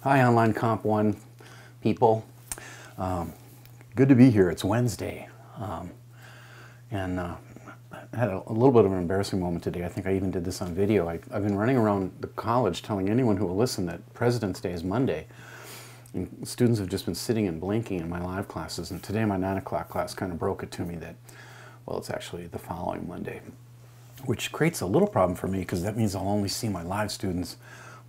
Hi, Online Comp 1 people. Good to be here. It's Wednesday. I had a little bit of an embarrassing moment today. I think I even did this on video. I've been running around the college telling anyone who will listen that President's Day is Monday. And students have just been sitting and blinking in my live classes. And today my 9 o'clock class kind of broke it to me that, well, it's actually the following Monday, which creates a little problem for me because that means I'll only see my live students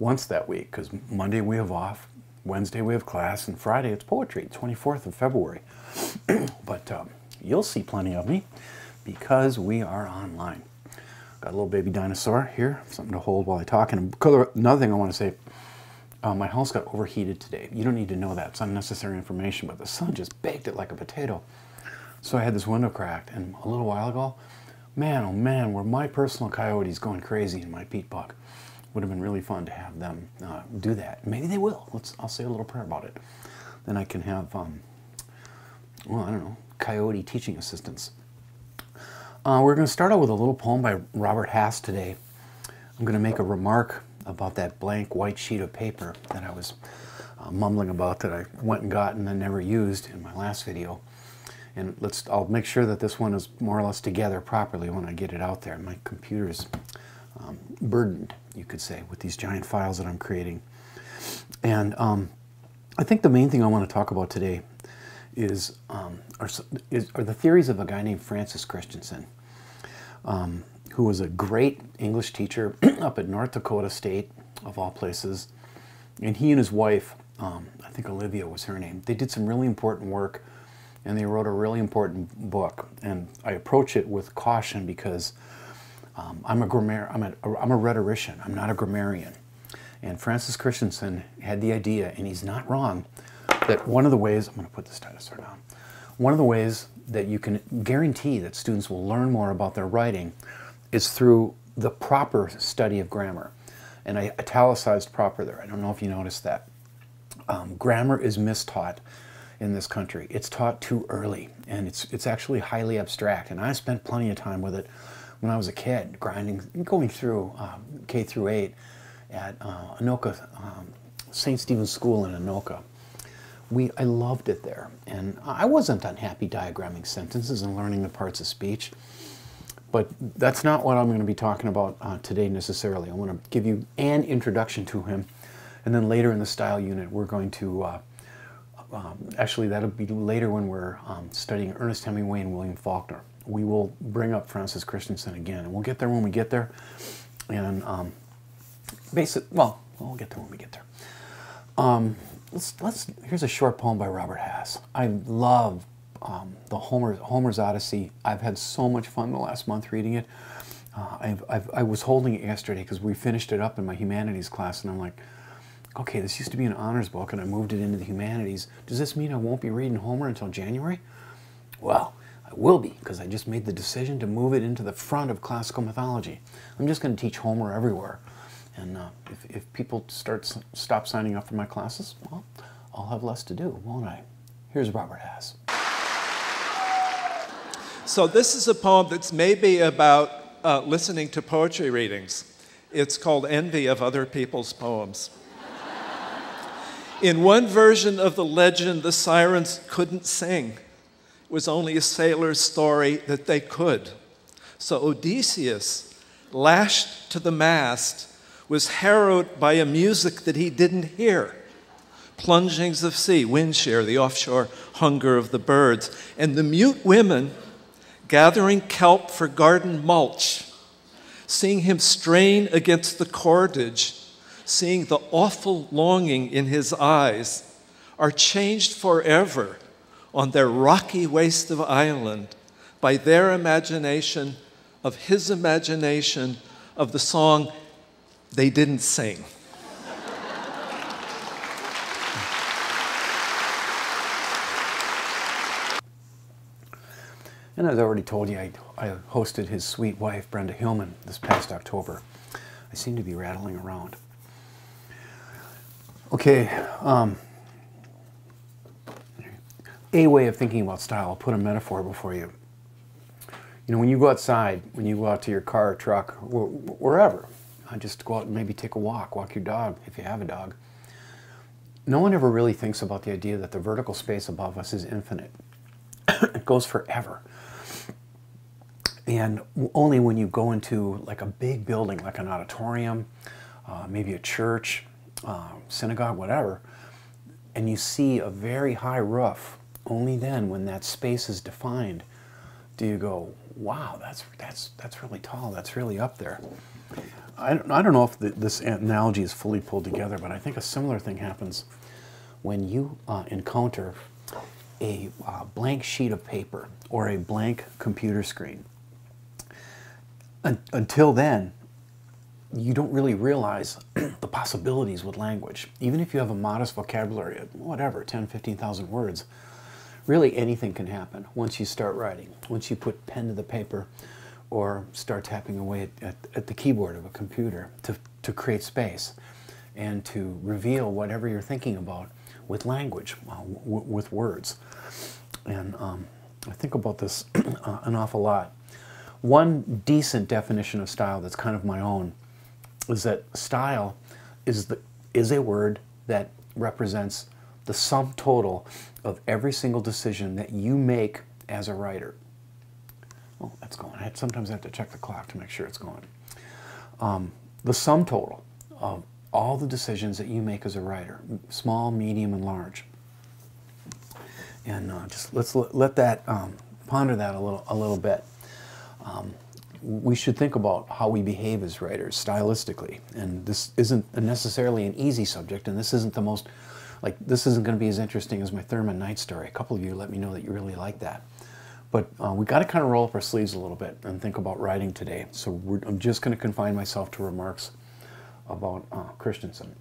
once that week, because Monday we have off, Wednesday we have class, and Friday it's poetry, 24th of February. But you'll see plenty of me because we are online. Got a little baby dinosaur here, something to hold while I talk. And another thing I want to say, my house got overheated today. You don't need to know that, it's unnecessary information, but the sun just baked it like a potato. So I had this window cracked, and a little while ago, man, oh man, were my personal coyotes going crazy in my peat bog. Would have been really fun to have them do that. Maybe they will. I'll say a little prayer about it. Then I can have, well, I don't know, coyote teaching assistants. We're going to start out with a little poem by Robert Hass today. I'm going to make a remark about that blank white sheet of paper that I was mumbling about that I went and got and then never used in my last video. And I'll make sure that this one is more or less together properly when I get it out there. My computer's burdened, you could say, with these giant files that I'm creating. And I think the main thing I want to talk about today are the theories of a guy named Francis Christensen, who was a great English teacher up at North Dakota State, of all places. And he and his wife, I think Olivia was her name, they did some really important work, and they wrote a really important book. And I approach it with caution because I'm a rhetorician, I'm not a grammarian. And Francis Christensen had the idea, and he's not wrong, that one of the ways, I'm going to put this dinosaur down, one of the ways that you can guarantee that students will learn more about their writing is through the proper study of grammar. And I italicized proper there. I don't know if you noticed that. Grammar is mistaught in this country. It's taught too early, and it's actually highly abstract. And I spent plenty of time with it when I was a kid, going through K through 8 at Anoka, St. Stephen's School in Anoka. I loved it there, and I wasn't unhappy diagramming sentences and learning the parts of speech, but that's not what I'm going to be talking about today necessarily. I want to give you an introduction to him, and then later in the style unit we're going to, actually that'll be later when we're studying Ernest Hemingway and William Faulkner. We will bring up Francis Christensen again, and we'll get there when we get there. And well, we'll get there when we get there. Here's a short poem by Robert Hass. I love the Homer's Odyssey. I've had so much fun the last month reading it. I was holding it yesterday because we finished it up in my humanities class, and I'm like, okay, this used to be an honors book, and I moved it into the humanities. Does this mean I won't be reading Homer until January? Well, I will be, because I just made the decision to move it into the front of classical mythology. I'm just going to teach Homer everywhere. And if people stop signing up for my classes, well, I'll have less to do, won't I? Here's Robert Hass. So this is a poem that's maybe about listening to poetry readings. It's called Envy of Other People's Poems. In one version of the legend, the sirens couldn't sing. It was only a sailor's story that they could. So Odysseus, lashed to the mast, was harrowed by a music that he didn't hear. Plungings of sea, wind shear, the offshore hunger of the birds, and the mute women gathering kelp for garden mulch, seeing him strain against the cordage, seeing the awful longing in his eyes, are changed forever on their rocky waste of island by their imagination of his imagination of the song they didn't sing. And as I already told you, I hosted his sweet wife, Brenda Hillman, this past October. I seem to be rattling around. Okay, a way of thinking about style, I'll put a metaphor before you. You know, when you go outside, when you go out to your car or truck, wherever, just go out and maybe take a walk your dog, if you have a dog. no one ever really thinks about the idea that the vertical space above us is infinite. It goes forever. And only when you go into like a big building, like an auditorium, maybe a church, synagogue, whatever, and you see a very high roof, only then, when that space is defined, do you go, wow, that's really tall, that's really up there. I don't know if this analogy is fully pulled together, but I think a similar thing happens when you encounter a blank sheet of paper or a blank computer screen. Until then, you don't really realize the possibilities with language. Even if you have a modest vocabulary of whatever, 10, 15,000 words, really anything can happen once you start writing. Once you put pen to the paper or start tapping away at the keyboard of a computer to create space and to reveal whatever you're thinking about with language, with words. And I think about this an awful lot. One decent definition of style that's kind of my own is that style is a word that represents the sum total of every single decision that you make as a writer. Oh, that's going. Sometimes I have to check the clock to make sure it's going. The sum total of all the decisions that you make as a writer, small, medium, and large. And just let's let that ponder that a little bit. We should think about how we behave as writers stylistically, and this isn't necessarily an easy subject, and this isn't the most, this isn't going to be as interesting as my Thurman Night story. A couple of you let me know that you really like that. But we got to kind of roll up our sleeves a little bit and think about writing today. So I'm just going to confine myself to remarks about Christensen.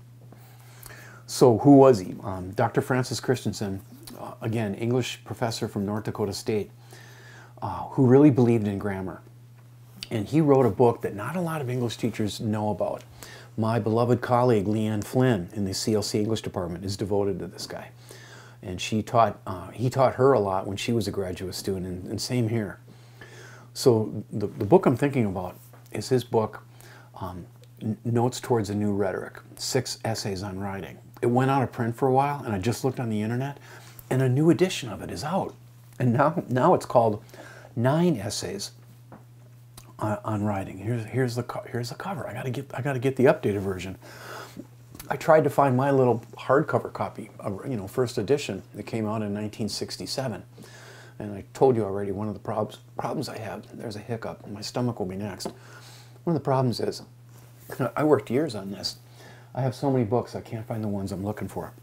So who was he? Dr. Francis Christensen, again, English professor from North Dakota State, who really believed in grammar. And he wrote a book that not a lot of English teachers know about. My beloved colleague, Leanne Flynn, in the CLC English department, is devoted to this guy. And he taught her a lot when she was a graduate student, and same here. So the book I'm thinking about is his book, Notes Towards a New Rhetoric, 6 essays on writing. It went out of print for a while, and I just looked on the internet, and a new edition of it is out. And now it's called 9 essays on writing. Here's the cover. I gotta get the updated version. I tried to find my little hardcover copy, first edition that came out in 1967. And I told you already, one of the problems I have, there's a hiccup, and my stomach will be next. One of the problems is, I worked years on this. I have so many books, I can't find the ones I'm looking for.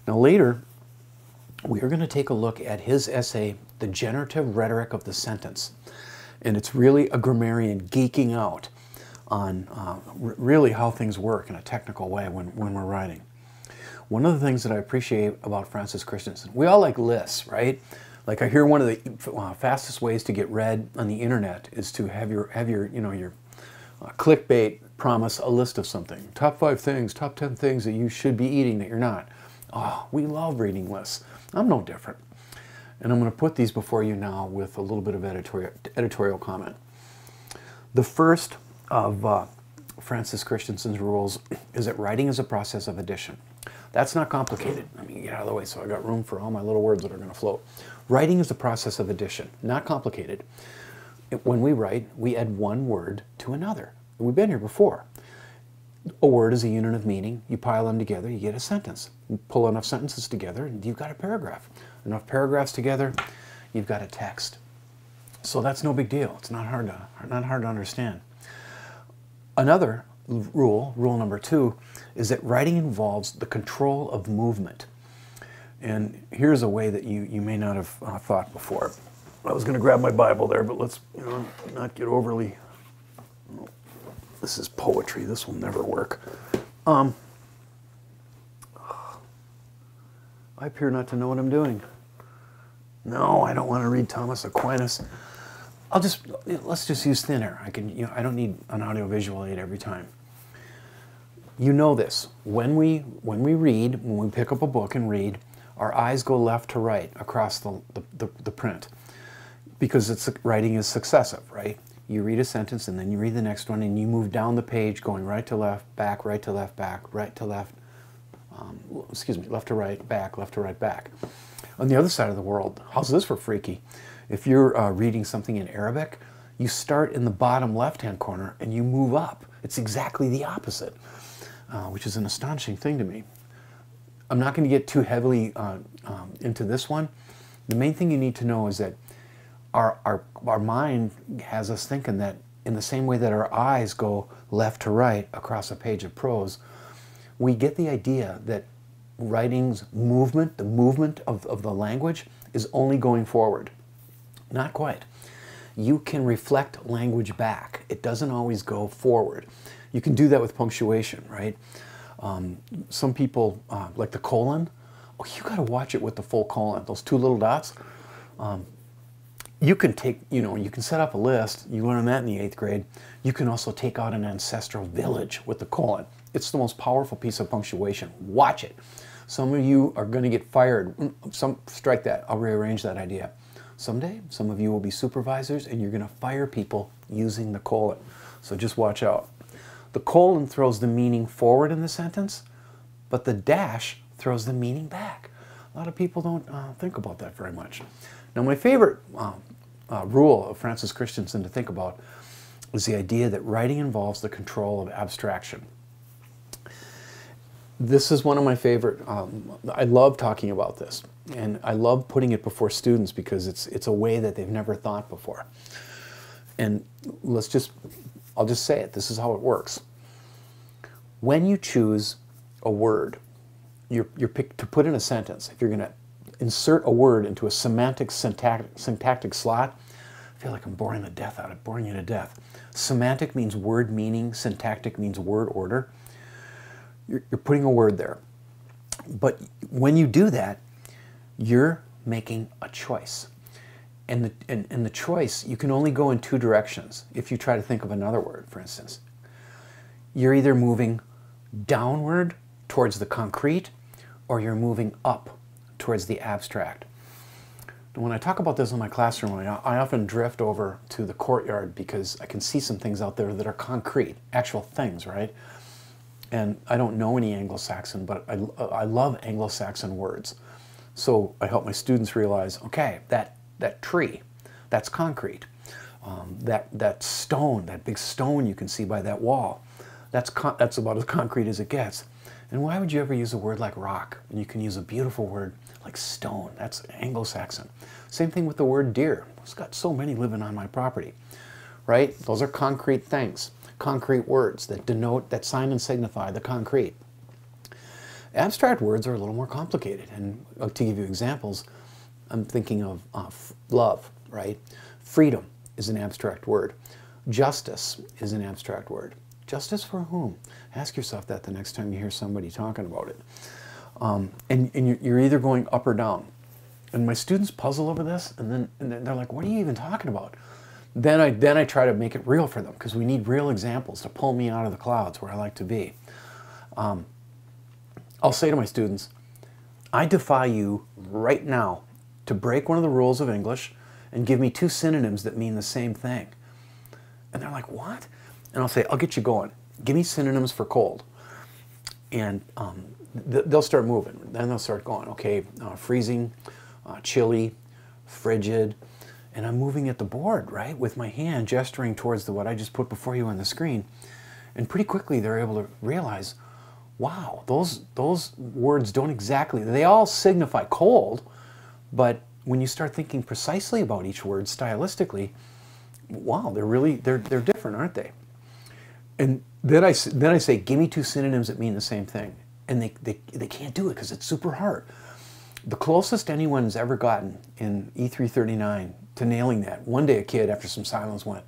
Now later, we are going to take a look at his essay, The Generative Rhetoric of the Sentence. And it's really a grammarian geeking out on really how things work in a technical way when we're writing. One of the things that I appreciate about Francis Christensen, we all like lists, right? Like I hear one of the fastest ways to get read on the internet is to have your clickbait promise a list of something. Top 5 things, top 10 things that you should be eating that you're not. Oh, we love reading lists. I'm no different. And I'm going to put these before you now with a little bit of editorial comment. The first of Francis Christensen's rules is that writing is a process of addition. That's not complicated. I mean, get out of the way so I got room for all my little words that are going to float. Writing is a process of addition, not complicated. When we write, we add one word to another. We've been here before. A word is a unit of meaning. You pile them together, you get a sentence. You pull enough sentences together, and you've got a paragraph. Enough paragraphs together, you've got a text. So that's no big deal. It's not hard to understand. Another rule number 2, is that writing involves the control of movement. And here's a way that you may not have thought before. I was going to grab my Bible there, but let's not get overly... This is poetry. This will never work. I appear not to know what I'm doing. No, I don't want to read Thomas Aquinas. Let's just use thin air. I don't need an audiovisual aid every time. You know this. When we read, when we pick up a book and read, our eyes go left to right across the print, because writing is successive, right? You read a sentence and then you read the next one and you move down the page going right to left, back, right to left, back, right to left, excuse me, left to right, back, left to right, back. On the other side of the world, how's this for freaky? If you're reading something in Arabic, you start in the bottom left-hand corner and you move up. It's exactly the opposite, which is an astonishing thing to me. I'm not going to get too heavily into this one. The main thing you need to know is that our mind has us thinking that in the same way that our eyes go left to right across a page of prose, we get the idea that writing's movement, the movement of the language, is only going forward. Not quite. You can reflect language back. It doesn't always go forward. You can do that with punctuation, right? Some people, like the colon, oh, you got to watch it with the full colon, those two little dots. You can take, you can set up a list. You learn that in the 8th grade. You can also take out an ancestral village with the colon. It's the most powerful piece of punctuation. Watch it. Some of you are going to get fired. Strike that. I'll rearrange that idea. Someday, some of you will be supervisors and you're going to fire people using the colon. So just watch out. The colon throws the meaning forward in the sentence, but the dash throws the meaning back. A lot of people don't think about that very much. Now, my favorite rule of Francis Christensen to think about is the idea that writing involves the control of abstraction. This is one of my favorite, I love talking about this, and I love putting it before students because it's a way that they've never thought before. And I'll just say it, this is how it works. When you choose a word, you're picked to put in a sentence, if you're going to insert a word into a semantic syntactic slot, I feel like I'm boring you to death. Semantic means word meaning, syntactic means word order. You're putting a word there. But when you do that, you're making a choice. And the choice, you can only go in two directions if you try to think of another word, for instance. You're either moving downward towards the concrete or you're moving up towards the abstract. When I talk about this in my classroom, I often drift over to the courtyard because I can see some things out there that are concrete, actual things, right? And I don't know any Anglo-Saxon, but I love Anglo-Saxon words. So I help my students realize, okay, that tree, that's concrete. That stone, that big stone you can see by that wall, that's about as concrete as it gets. And why would you ever use a word like rock? And you can use a beautiful word like stone. That's Anglo-Saxon. Same thing with the word deer. It's got so many living on my property, right? Those are concrete things, concrete words that denote, that sign and signify the concrete. Abstract words are a little more complicated. And to give you examples, I'm thinking of love, right? Freedom is an abstract word. Justice is an abstract word. Justice for whom? Ask yourself that the next time you hear somebody talking about it. And you're either going up or down. And my students puzzle over this, and then they're like, what are you even talking about? Then I try to make it real for them, because we need real examples to pull me out of the clouds where I like to be. I'll say to my students, I defy you right now to break one of the rules of English and give me two synonyms that mean the same thing. And they're like, what? And I'll say, I'll get you going. Give me synonyms for cold. And they'll start moving. Then they'll start going, okay, freezing, chilly, frigid. And I'm moving at the board, right, with my hand gesturing towards what I just put before you on the screen. And pretty quickly they're able to realize, wow, those words don't exactly, they all signify cold, but when you start thinking precisely about each word stylistically, wow, they're different, aren't they? And then I say, give me two synonyms that mean the same thing. And they can't do it because it's super hard. The closest anyone's ever gotten in E339 to nailing that, one day a kid, after some silence, went,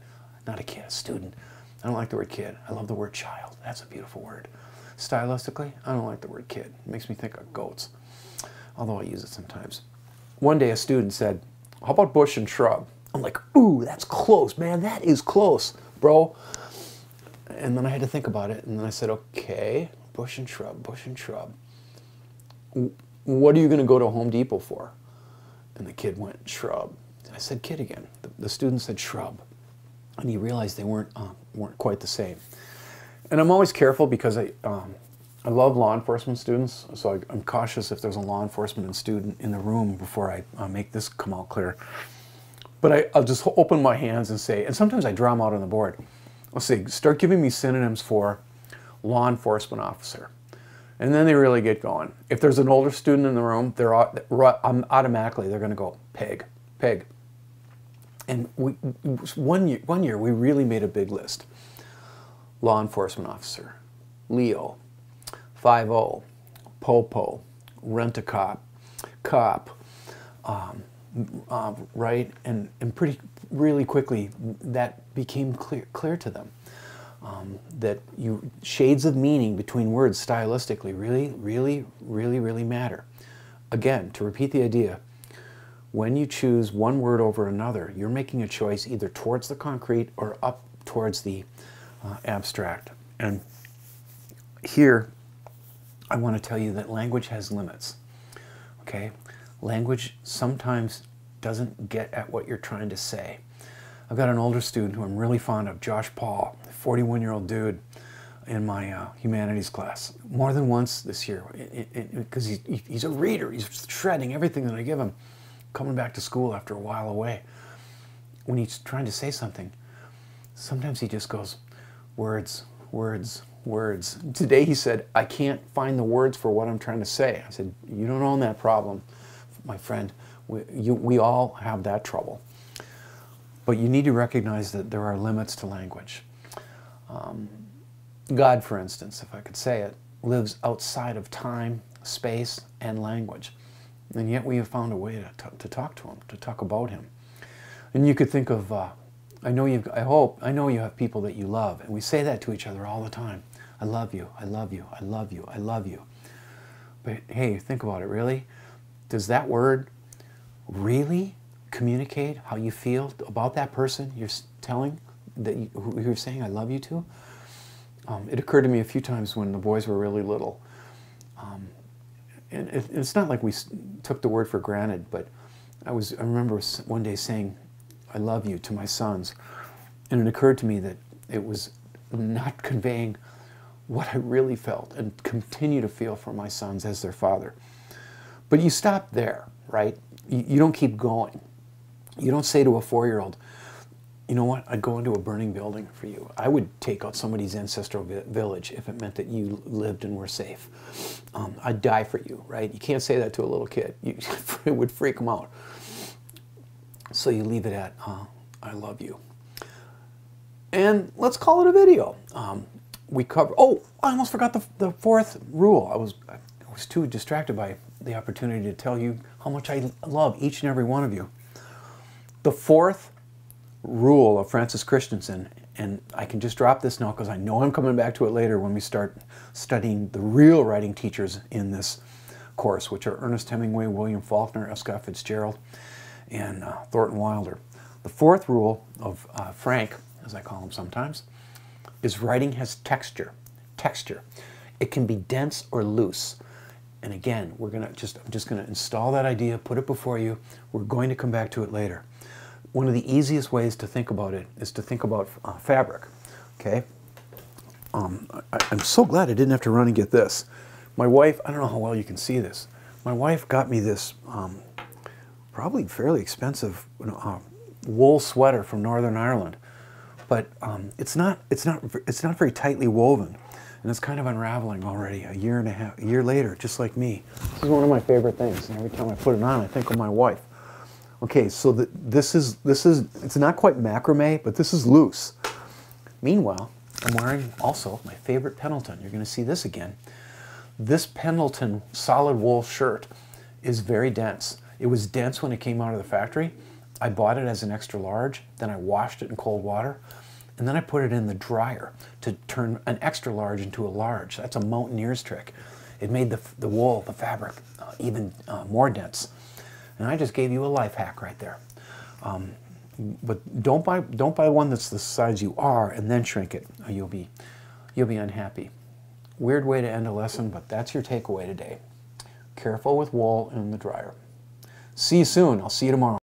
not a kid, a student. I don't like the word kid. I love the word child. That's a beautiful word. Stylistically, I don't like the word kid. It makes me think of goats, although I use it sometimes. One day a student said, how about bush and shrub? I'm like, ooh, that's close, man. That is close, bro. And then I had to think about it, and then I said, okay, bush and shrub, bush and shrub. What are you going to go to Home Depot for? And the kid went, shrub. And I said, kid again. The student said, shrub. And he realized they weren't quite the same. And I'm always careful because I love law enforcement students, so I'm cautious if there's a law enforcement student in the room before I make this come out clear. But I'll just open my hands and say, and sometimes I draw them out on the board. I'll say, start giving me synonyms for law enforcement officer. And then they really get going. If there's an older student in the room, automatically they're going to go, PEG, PEG. And one year we really made a big list. Law enforcement officer, Leo, 5-0, Popo, rent-a-cop, cop, right? And really quickly that became clear to them. That shades of meaning between words stylistically really matter. Again, to repeat the idea, when you choose one word over another, you're making a choice either towards the concrete or up towards the abstract. And here, I want to tell you that language has limits, okay? Language sometimes doesn't get at what you're trying to say. I've got an older student who I'm really fond of, Josh Paul, a 41-year-old dude in my humanities class. More than once this year, because he's a reader. He's shredding everything that I give him, coming back to school after a while away. When he's trying to say something, sometimes he just goes, words, words, words. Today he said, I can't find the words for what I'm trying to say. I said, you don't own that problem, my friend. We all have that trouble. But you need to recognize that there are limits to language. God, for instance, if I could say it, lives outside of time, space, and language. And yet we have found a way to talk to him, to talk about him. And you could think of, I know you have people that you love, and we say that to each other all the time. I love you, I love you, I love you, I love you. But hey, think about it, really? Does that word really communicate how you feel about that person you're telling, who you're saying I love you to? It occurred to me a few times when the boys were really little. And it's not like we took the word for granted, but I remember one day saying, I love you to my sons. And it occurred to me that it was not conveying what I really felt and continue to feel for my sons as their father. But you stop there, right? You don't keep going. You don't say to a 4-year-old, you know what, I'd go into a burning building for you. I would take out somebody's ancestral village if it meant that you lived and were safe. I'd die for you, right? You can't say that to a little kid. It would freak them out. So you leave it at, I love you. And let's call it a video. We cover, oh, I almost forgot the fourth rule. I was too distracted by the opportunity to tell you how much I love each and every one of you. The fourth rule of Francis Christensen, and I can just drop this now because I know I'm coming back to it later when we start studying the real writing teachers in this course, which are Ernest Hemingway, William Faulkner, F. Scott Fitzgerald, and Thornton Wilder. The fourth rule of Frank, as I call him sometimes, is writing has texture. Texture. It can be dense or loose. And again, I'm just going to install that idea, put it before you. We're going to come back to it later. One of the easiest ways to think about it is to think about fabric, okay? I'm so glad I didn't have to run and get this. My wife, I don't know how well you can see this, my wife got me this probably fairly expensive wool sweater from Northern Ireland, but it's not very tightly woven, and it's kind of unraveling already a year later, just like me. This is one of my favorite things, and every time I put it on, I think of my wife. Okay, so this is it's not quite macrame, but this is loose. Meanwhile, I'm wearing also my favorite Pendleton. You're going to see this again. This Pendleton solid wool shirt is very dense. It was dense when it came out of the factory. I bought it as an extra large, then I washed it in cold water, and then I put it in the dryer to turn an extra large into a large. That's a mountaineer's trick. It made the wool, the fabric, even more dense. And I just gave you a life hack right there. But don't buy one that's the size you are and then shrink it. You'll be unhappy. Weird way to end a lesson, but that's your takeaway today. Careful with wool in the dryer. See you soon. I'll see you tomorrow.